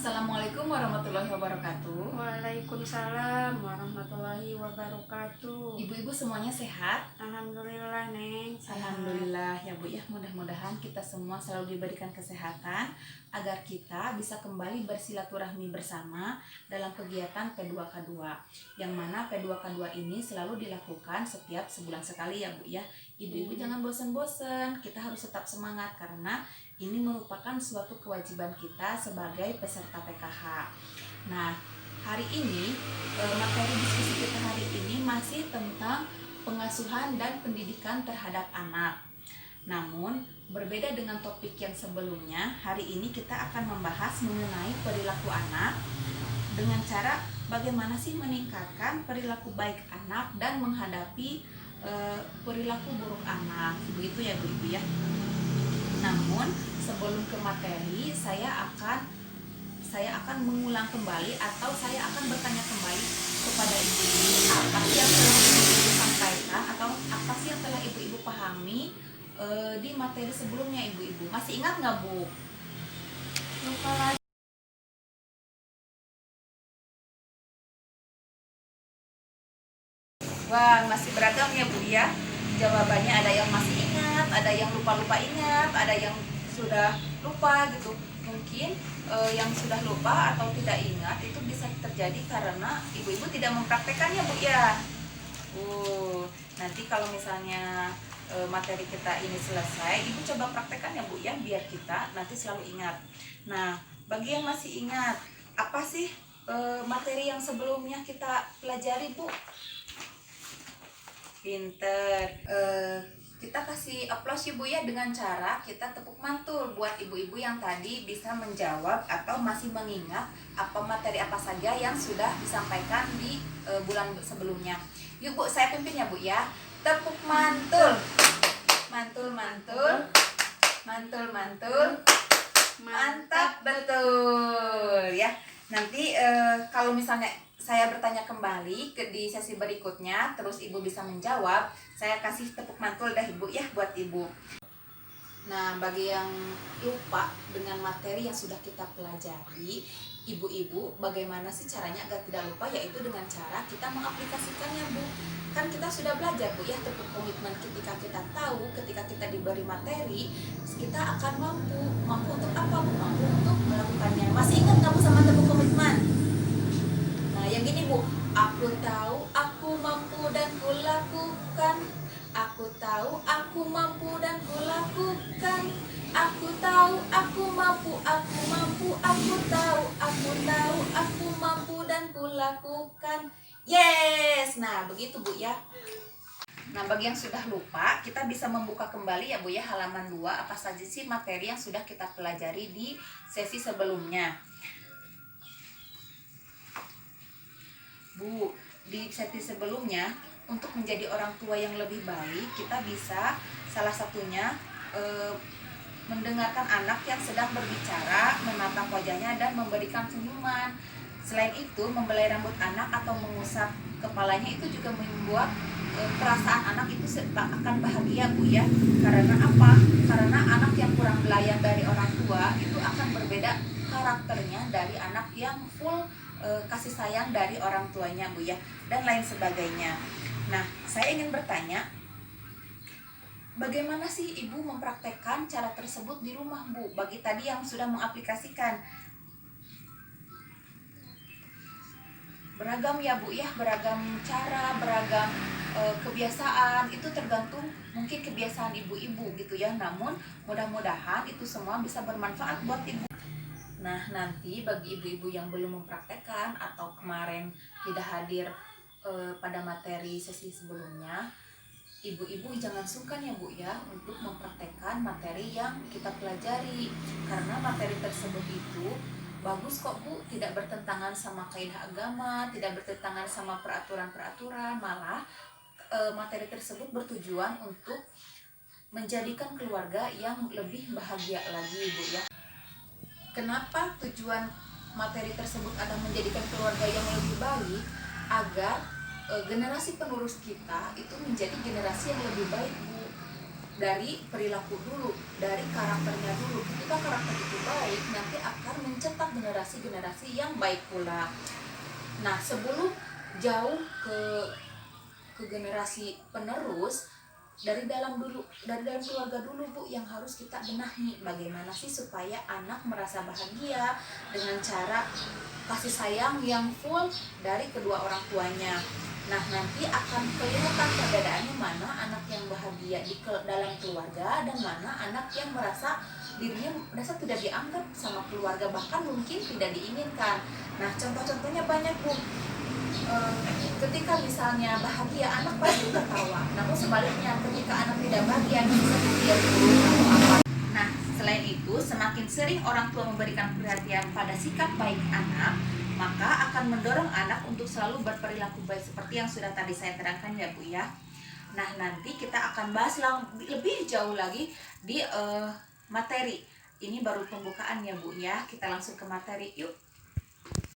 Assalamualaikum warahmatullahi wabarakatuh. Waalaikumsalam warahmatullahi wabarakatuh. Ibu-ibu semuanya sehat? Alhamdulillah, Neng. Alhamdulillah ya Bu ya, mudah-mudahan kita semua selalu diberikan kesehatan agar kita bisa kembali bersilaturahmi bersama dalam kegiatan P2K2, yang mana P2K2 ini selalu dilakukan setiap sebulan sekali ya Bu ya. Ibu-ibu jangan bosan-bosan, kita harus tetap semangat karena ini merupakan suatu kewajiban kita sebagai peserta PKH. Nah, hari ini materi diskusi kita hari ini masih tentang pengasuhan dan pendidikan terhadap anak. Namun, berbeda dengan topik yang sebelumnya, hari ini kita akan membahas mengenai perilaku anak dengan cara bagaimana sih meningkatkan perilaku baik anak dan menghadapi perilaku buruk anak. Begitu ya Bu Ibu ya. Namun, sebelum ke materi, saya akan mengulang kembali atau saya akan bertanya kembali kepada ibu-ibu apa sih yang telah ibu-ibu sampaikan atau apa sih yang telah ibu-ibu pahami di materi sebelumnya ibu-ibu. Masih ingat nggak Bu? Lupa lagi. Wah, masih beragam ya Bu ya. Jawabannya ada yang masih ingat, ada yang lupa-lupa ingat, ada yang sudah lupa gitu. Mungkin yang sudah lupa atau tidak ingat itu bisa terjadi karena ibu-ibu tidak mempraktekannya Bu ya. Nanti kalau misalnya materi kita ini selesai, ibu coba praktekkan ya Bu ya, biar kita nanti selalu ingat. Nah, bagi yang masih ingat, apa sih materi yang sebelumnya kita pelajari Bu? Pinter. Kita kasih aplaus ibu ya dengan cara kita tepuk mantul buat ibu-ibu yang tadi bisa menjawab atau masih mengingat apa materi apa saja yang sudah disampaikan di bulan sebelumnya. Yuk Bu, saya pimpin ya Bu ya. Tepuk mantul. Mantul, mantul. Mantul, mantul. Mantap betul ya. Nanti kalau misalnya saya bertanya kembali di sesi berikutnya, terus ibu bisa menjawab, saya kasih tepuk mantul dah ibu ya buat ibu. Nah, bagi yang lupa dengan materi yang sudah kita pelajari, ibu-ibu bagaimana sih caranya agar tidak lupa, yaitu dengan cara kita mengaplikasikannya Bu. Kan kita sudah belajar Bu ya, tepuk komitmen ketika kita tahu, ketika kita diberi materi, kita akan mampu untuk apa Bu? Mampu untuk melakukannya. Masih ingat nggak Bu sama tepuk komitmen? Nah, yang gini Bu, aku tahu, aku mampu dan kulakukan. Aku tahu, aku mampu dan kulakukan. Aku tahu, aku mampu, aku mampu. Aku tahu, aku mampu dan kulakukan. Yes, nah begitu Bu ya. Nah, bagi yang sudah lupa, kita bisa membuka kembali ya Bu ya halaman 2, apa saja sih materi yang sudah kita pelajari di sesi sebelumnya. Bu, di sesi sebelumnya, untuk menjadi orang tua yang lebih baik, kita bisa salah satunya mendengarkan anak yang sedang berbicara, menatap wajahnya dan memberikan senyuman. Selain itu, membelai rambut anak atau mengusap kepalanya itu juga membuat perasaan anak itu akan bahagia Bu ya. Karena apa? Karena anak yang kurang belayan dari orang tua itu akan berbeda karakternya dari anak yang full kasih sayang dari orang tuanya Bu ya, dan lain sebagainya. Nah, saya ingin bertanya, bagaimana sih ibu mempraktekkan cara tersebut di rumah Bu? Bagi tadi yang sudah mengaplikasikan, beragam ya Bu ya, beragam cara, beragam kebiasaan, itu tergantung mungkin kebiasaan ibu-ibu gitu ya. Namun mudah-mudahan itu semua bisa bermanfaat buat ibu. Nah, nanti bagi ibu-ibu yang belum mempraktekkan atau kemarin tidak hadir pada materi sesi sebelumnya, ibu-ibu jangan sungkan ya Bu ya untuk mempraktekkan materi yang kita pelajari, karena materi tersebut itu bagus kok Bu, tidak bertentangan sama kaidah agama, tidak bertentangan sama peraturan-peraturan, malah materi tersebut bertujuan untuk menjadikan keluarga yang lebih bahagia lagi Bu ya. Kenapa tujuan materi tersebut adalah menjadikan keluarga yang lebih baik, agar generasi penerus kita itu menjadi generasi yang lebih baik Bu. dari perilaku dulu, dari karakternya dulu. Ketika karakter itu baik, nanti akan mencetak generasi-generasi yang baik pula. Nah, sebelum jauh ke generasi penerus, dari dalam keluarga dulu Bu yang harus kita benahi. Bagaimana sih supaya anak merasa bahagia dengan cara kasih sayang yang full dari kedua orang tuanya. Nah, nanti akan kelihatan perbedaannya, mana anak yang bahagia dalam keluarga dan mana anak yang merasa dirinya merasa tidak dianggap sama keluarga, bahkan mungkin tidak diinginkan. Nah, contoh-contohnya banyak Bu. Ketika misalnya bahagia, anak pasti tertawa. Namun sebaliknya, ketika anak tidak bahagia, bisa dia buruk atau apa. Nah, selain itu, semakin sering orang tua memberikan perhatian pada sikap baik anak, maka akan mendorong anak untuk selalu berperilaku baik seperti yang sudah tadi saya terangkan ya Bu ya. Nah, nanti kita akan bahas lebih jauh lagi di materi. Ini baru pembukaan ya Bu ya. Kita langsung ke materi yuk.